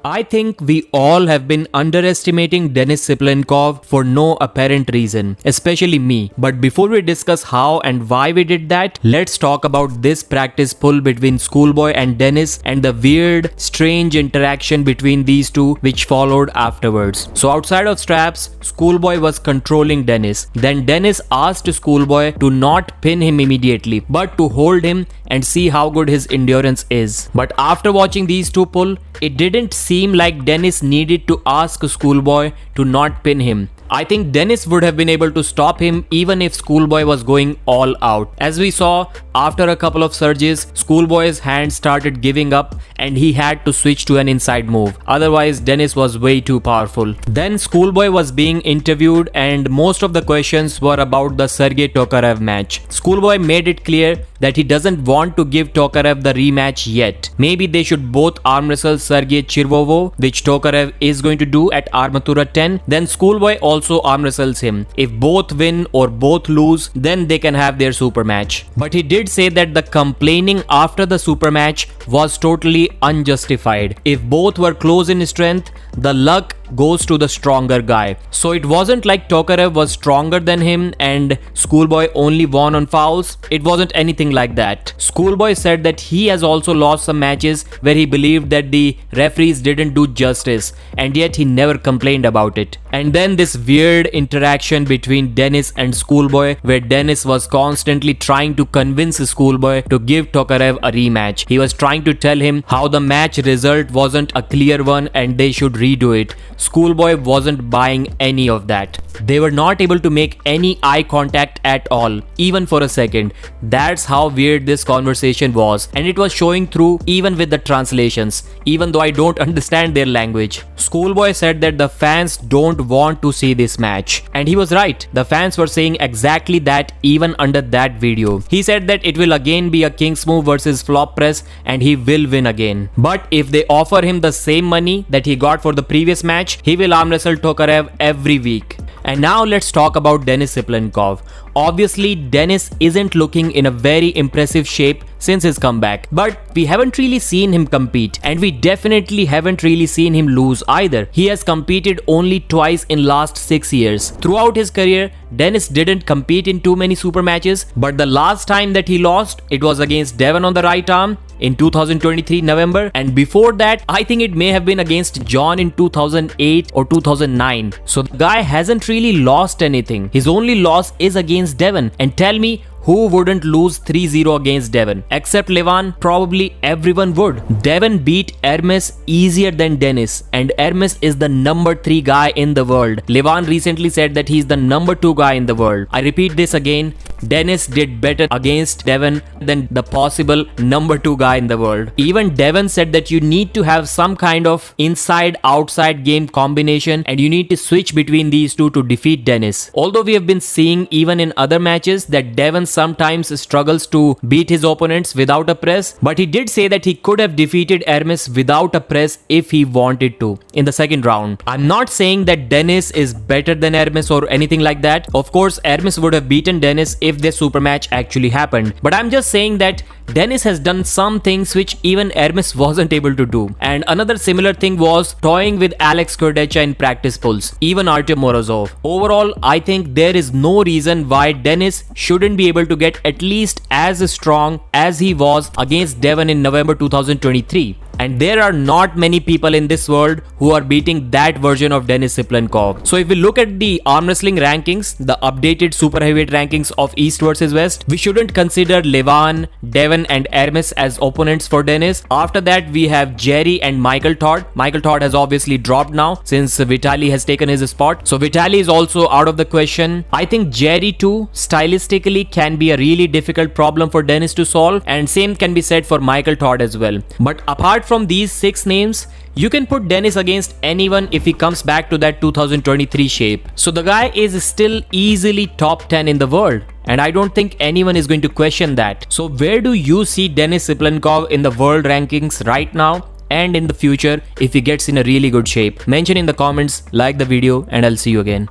I think we all have been underestimating Denis Cyplenkov for no apparent reason, especially me. But before we discuss how and why we did that, let's talk about this practice pull between Schoolboy and Denis and the weird, strange interaction between these two which followed afterwards. So outside of straps, Schoolboy was controlling Denis. Then Denis asked Schoolboy to not pin him immediately, but to hold him and see how good his endurance is. But after watching these two pull, it didn't seem like Denis needed to ask Schoolboy to not pin him. I think Denis would have been able to stop him even if Schoolboy was going all out. As we saw, after a couple of surges, Schoolboy's hand started giving up and he had to switch to an inside move. Otherwise, Denis was way too powerful. Then Schoolboy was being interviewed and most of the questions were about the Sergey Tokarev match. Schoolboy made it clear that he doesn't want to give Tokarev the rematch yet. Maybe they should both arm wrestle Sergey Chirvovo, which Tokarev is going to do at Armatura 10. Then Schoolboy also arm wrestles him. If both win or both lose, then they can have their super match. But he did say that the complaining after the super match was totally unjustified. If both were close in strength, the luck goes to the stronger guy. So it wasn't like Tokarev was stronger than him and Schoolboy only won on fouls. It wasn't anything like that. Schoolboy said that he has also lost some matches where he believed that the referees didn't do justice, and yet he never complained about it. And then this weird interaction between Denis and Schoolboy where Denis was constantly trying to convince Schoolboy to give Tokarev a rematch. He was trying to tell him how the match result wasn't a clear one and they should redo it. Schoolboy wasn't buying any of that. They were not able to make any eye contact at all, even for a second. That's how weird this conversation was, and it was showing through even with the translations, even though I don't understand their language. Schoolboy said that the fans don't want to see this match, and he was right. The fans were saying exactly that even under that video. He said that it will again be a King's Move versus Flop Press and he will win again. But if they offer him the same money that he got for the previous match, he will arm wrestle Tokarev every week. And now let's talk about Denis Cyplenkov. Obviously, Denis isn't looking in a very impressive shape since his comeback, but we haven't really seen him compete, and we definitely haven't really seen him lose either. He has competed only twice in last 6 years. Throughout his career, Denis didn't compete in too many super matches, but the last time that he lost, it was against Devon on the right arm in 2023 November, and before that I think it may have been against John in 2008 or 2009. So the guy hasn't really lost anything. His only loss is against Devon, and tell me who wouldn't lose 3-0 against Devon? Except Levan, probably everyone would. Devon beat Hermes easier than Denis, and Hermes is the number 3 guy in the world. Levan recently said that he's the number 2 guy in the world. I repeat this again, Denis did better against Devon than the possible number 2 guy in the world. Even Devon said that you need to have some kind of inside-outside game combination and you need to switch between these two to defeat Denis. Although we have been seeing even in other matches that Devon sometimes struggles to beat his opponents without a press, but he did say that he could have defeated Hermes without a press if he wanted to in the second round. I'm not saying that Denis is better than Hermes or anything like that. Of course, Hermes would have beaten Denis if their super match actually happened, but I'm just saying that Denis has done some things which even Hermes wasn't able to do. And another similar thing was toying with Alex Kurdecha in practice pulls, even Artyom Morozov. Overall, I think there is no reason why Denis shouldn't be able to get at least as strong as he was against Devon in November 2023. And there are not many people in this world who are beating that version of Denis Cyplenkov. So if we look at the arm wrestling rankings, the updated super heavyweight rankings of East versus West, we shouldn't consider Levan, Devon and Hermes as opponents for Denis. After that, we have Jerry and Michael Todd. Michael Todd has obviously dropped now since Vitaly has taken his spot. So Vitaly is also out of the question. I think Jerry too, stylistically, can be a really difficult problem for Denis to solve, and same can be said for Michael Todd as well. But apart from these 6 names, you can put Denis against anyone if he comes back to that 2023 shape. So the guy is still easily top 10 in the world, and I don't think anyone is going to question that. So where do you see Denis Cyplenkov in the world rankings right now and in the future if he gets in a really good shape? Mention in the comments, like the video, and I'll see you again.